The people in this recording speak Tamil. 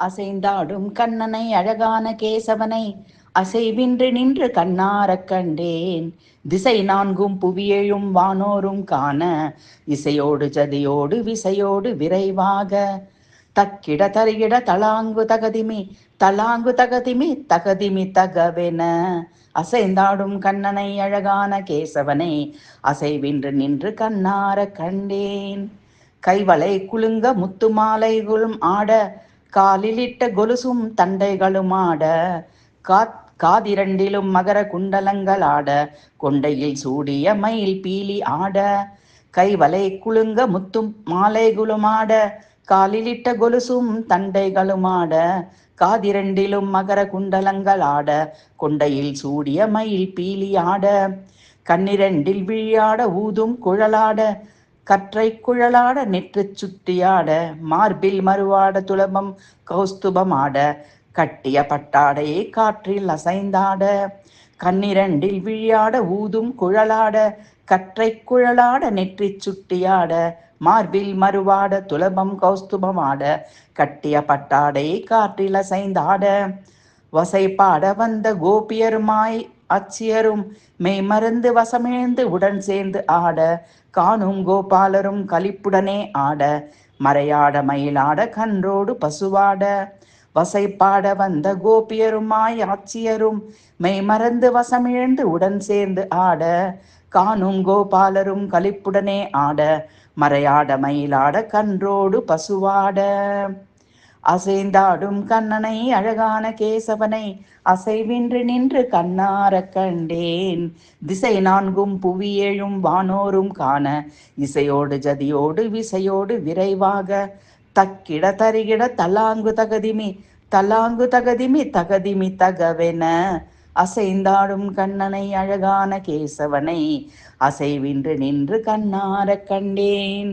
அசைந்தாடும் கண்ணனை அழகான கேசவனை அசைவின்றி நின்று கண்ணாரக் கண்டேன். திசை நான்கும் புவியேழும் வானோரும் காண இசையோடு ஜதியோடு விசையோடு விரைவாக தக்கிட தருகிட தலாங்கு தகதிமி தலாங்கு தகதிமி தகதிமி தகவென அசைந்தாடும் கண்ணனை அழகான கேசவனை அசைவின்று நின்று கண்ணாரக் கண்டேன். கைவளை குலுங்க முத்து மாலைகளும் ஆட காலிலிட்ட கொலுசும் தண்டைகளும் ஆட காதிரண்டிலும் மகர குண்டலங்கள் ஆட கொண்டையில் சூடிய மயில் பீலி ஆட கைவளை குலுங்க முத்தும் மாலைகளும் ஆட காலிலிட்ட கொலுசும் தண்டைகளும் ஆட காதிரண்டிலும் மகர குண்டலங்கள் ஆட கொண்டையில் சூடிய மயில் பீலி ஆட கண்ணிரண்டில் விழியாட ஊதும் குழலாட கற்றை குழலாட நெற்று சுட்டியாட மார்பில் மறுவாட துலபம் கௌஸ்துபமாட கட்டிய பட்டாடையை காற்றில் அசைந்தாட கண்ணிரண்டில் விழியாட ஊதும் குழலாட கற்றை குழலாட நெற்றி சுட்டியாட மார்பில் மறுவாட துலபம் கௌஸ்துபமாட கட்டிய பட்டாடையை காற்றில் அசைந்தாட வசைப்பாட வந்த கோபியருமாய் அச்சியரும் மெய்மறந்து வசமிழந்து உடன் சேர்ந்து ஆட காணும் கோபாலரும் களிப்புடனே ஆட மறையாட மயிலாட கன்றோடு பசுவாட வசைப்பாட வந்த கோபியருமாய் ஆட்சியரும் மெய்மறந்து வசமிழந்து உடன் சேர்ந்து ஆட காணும் கோபாலரும் களிப்புடனே ஆட மறையாட மயிலாட கன்றோடு பசுவாட அசைந்தாடும் கண்ணனை அழகான கேசவனை அசைவின்றி நின்று கண்ணாரக் கண்டேன். திசை நான்கும் புவியேழும் வானோரும் காண இசையோடு ஜதியோடு விசையோடு விரைவாக தக்கிட தருகிட தலாங்கு தகதிமி தலாங்கு தகதிமி தகதிமி தகவென அசைந்தாடும் கண்ணனை அழகான கேசவனை அசைவின்றி நின்று கண்ணாரக் கண்டேன்.